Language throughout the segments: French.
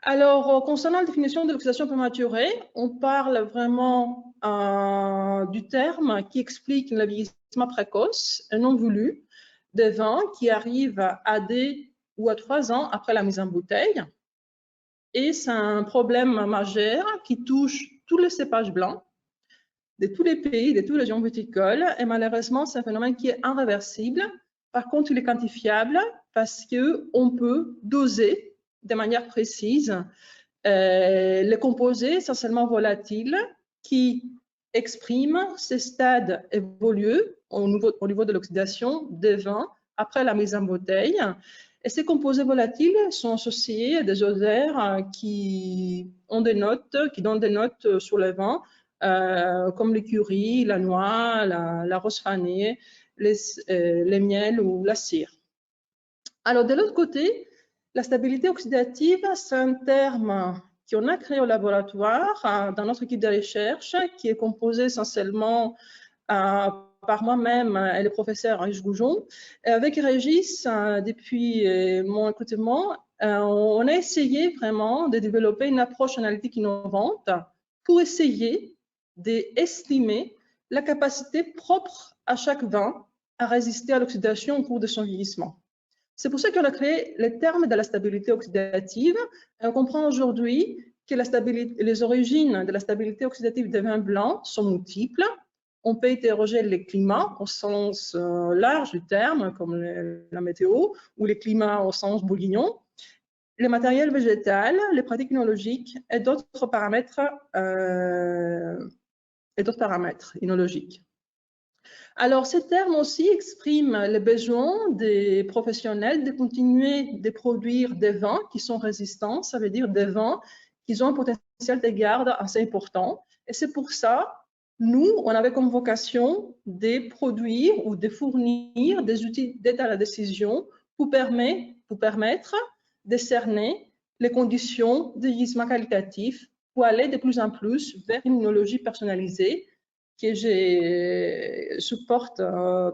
Alors, concernant la définition de l'oxydation prématurée, on parle vraiment du terme qui explique le vieillissement précoce et non voulu des vins qui arrivent à 2 ou à 3 ans après la mise en bouteille. Et c'est un problème majeur qui touche tous les cépages blancs de tous les pays, de toutes les régions viticoles. Et malheureusement, c'est un phénomène qui est irréversible. Par contre, il est quantifiable parce qu'on peut doser de manière précise les composés essentiellement volatiles qui expriment ces stades évolués au niveau de l'oxydation des vins après la mise en bouteille. Et ces composés volatiles sont associés à des odeurs qui donnent des notes sur le vin, comme l'écurie, la noix, la rose fanée, les miels ou la cire. Alors, de l'autre côté, la stabilité oxydative, c'est un terme qu'on a créé au laboratoire dans notre équipe de recherche, qui est composé essentiellement par moi-même et le professeur Régis Goujon. Et avec Régis, depuis mon recrutement, on a essayé vraiment de développer une approche analytique innovante pour essayer d'estimer la capacité propre à chaque vin à résister à l'oxydation au cours de son vieillissement. C'est pour ça qu'on a créé le terme de la stabilité oxydative. Et on comprend aujourd'hui que les origines de la stabilité oxydative des vins blancs sont multiples. On peut interroger les climats au sens large du terme, comme la météo, ou les climats au sens bourguignon, les matériels végétaux, les pratiques œnologiques et d'autres paramètres œnologiques. Alors, ces termes aussi expriment le besoin des professionnels de continuer de produire des vins qui sont résistants, ça veut dire des vins qui ont un potentiel de garde assez important. Et c'est pour ça, nous, on avait comme vocation de produire ou de fournir des outils d'aide à la décision pour permettre de cerner les conditions de vieillissement qualitatif pour aller de plus en plus vers une œnologie personnalisée que je supporte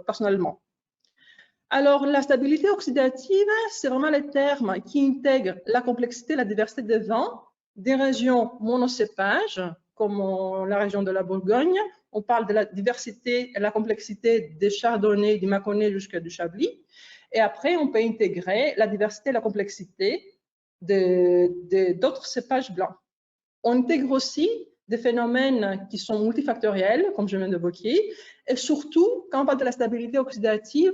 personnellement. Alors, la stabilité oxydative, c'est vraiment le terme qui intègre la complexité, la diversité des vins des régions monocépages, comme la région de la Bourgogne. On parle de la diversité et la complexité des chardonnays, du mâconnais jusqu'à du chablis. Et après, on peut intégrer la diversité et la complexité d'autres cépages blancs. On intègre aussi des phénomènes qui sont multifactoriels, comme je viens d'évoquer, et surtout, quand on parle de la stabilité oxydative,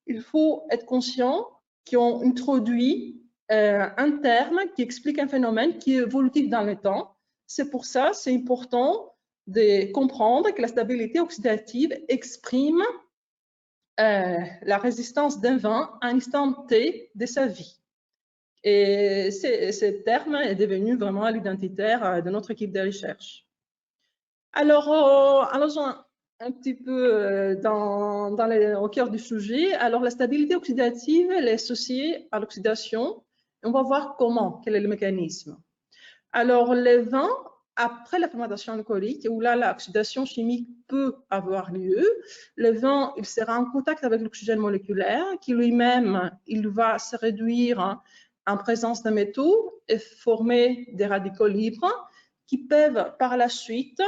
il faut être conscient qu'on introduit un terme qui explique un phénomène qui est évolutif dans le temps. C'est pour ça, c'est important de comprendre que la stabilité oxydative exprime la résistance d'un vin à un instant T de sa vie. Et ce terme est devenu vraiment l'identitaire de notre équipe de recherche. Alors, allons un petit peu au cœur du sujet. Alors, la stabilité oxydative, elle est associée à l'oxydation. On va voir comment, quel est le mécanisme. Alors, les vins, après la fermentation alcoolique, où là, l'oxydation chimique peut avoir lieu, le vin, il sera en contact avec l'oxygène moléculaire, qui lui-même, il va se réduire en présence de métaux et former des radicaux libres qui peuvent par la suite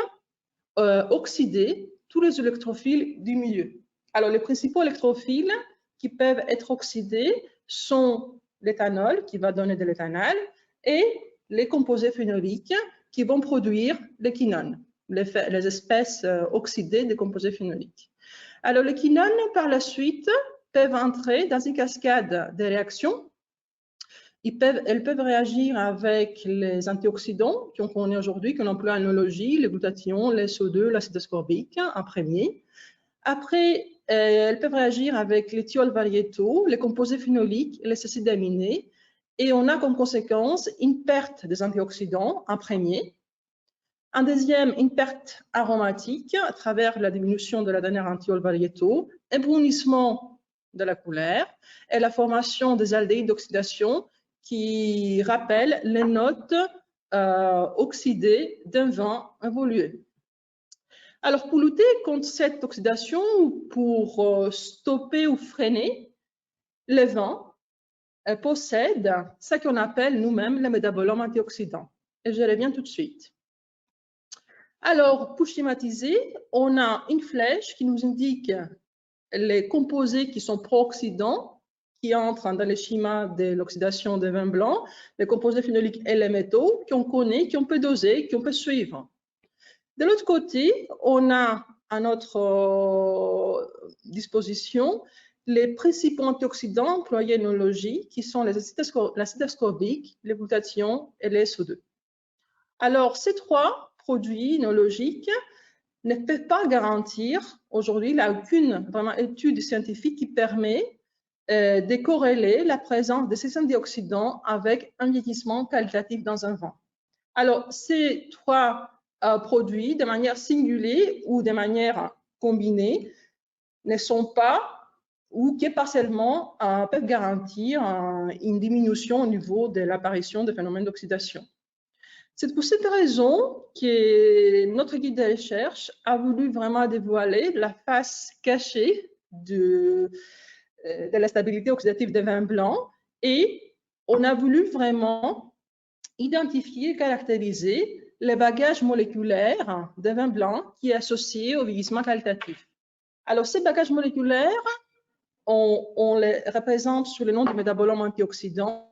oxyder tous les électrophiles du milieu. Alors, les principaux électrophiles qui peuvent être oxydés sont l'éthanol, qui va donner de l'éthanol, et les composés phénoliques qui vont produire les quinones, les espèces oxydées des composés phénoliques. Alors, les quinones, par la suite, peuvent entrer dans une cascade de réactions. Elles peuvent réagir avec les antioxydants qu'on connaît aujourd'hui, qu'on emploie en œnologie, le glutathion, le SO2, l'acide ascorbique en premier. Après, elles peuvent réagir avec les thiols variétaux, les composés phénoliques, les acides aminés. Et on a comme conséquence une perte des antioxydants en premier. En deuxième, une perte aromatique à travers la diminution de la dernière antiols variétaux, un brunissement de la couleur et la formation des aldéhydes d'oxydation qui rappellent les notes oxydées d'un vin évolué. Alors, pour lutter contre cette oxydation, pour stopper ou freiner les vins, possède ce qu'on appelle nous-mêmes les métabolome antioxydants. Et je reviens tout de suite. Alors, pour schématiser, on a une flèche qui nous indique les composés qui sont pro-oxydants, qui entrent dans le schéma de l'oxydation des vins blancs, les composés phénoliques et les métaux qu'on connaît, qu'on peut doser, qu'on peut suivre. De l'autre côté, on a à notre disposition les principaux antioxydants employés en œnologie, qui sont l'acide ascorbique, les glutathions et les SO2. Alors, ces trois produits œnologiques ne peuvent pas garantir, aujourd'hui, il n'y a aucune étude scientifique qui permet de corréler la présence de ces antioxydants avec un vieillissement qualitatif dans un vin. Alors, ces trois produits, de manière singulière ou de manière combinée, ne sont pas ou qui partiellement peuvent garantir une diminution au niveau de l'apparition de phénomènes d'oxydation. C'est pour cette raison que notre guide de recherche a voulu vraiment dévoiler la face cachée de la stabilité oxydative des vins blancs et on a voulu vraiment identifier et caractériser le bagage moléculaire des vins blancs qui est associé au vieillissement qualitatif. Alors, ces bagages moléculaires, on les représente sous le nom de métabolome antioxydant,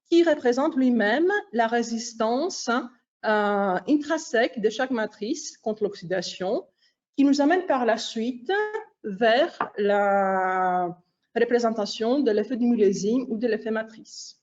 qui représente lui-même la résistance intrinsèque de chaque matrice contre l'oxydation, qui nous amène par la suite vers la représentation de l'effet du millésime ou de l'effet matrice.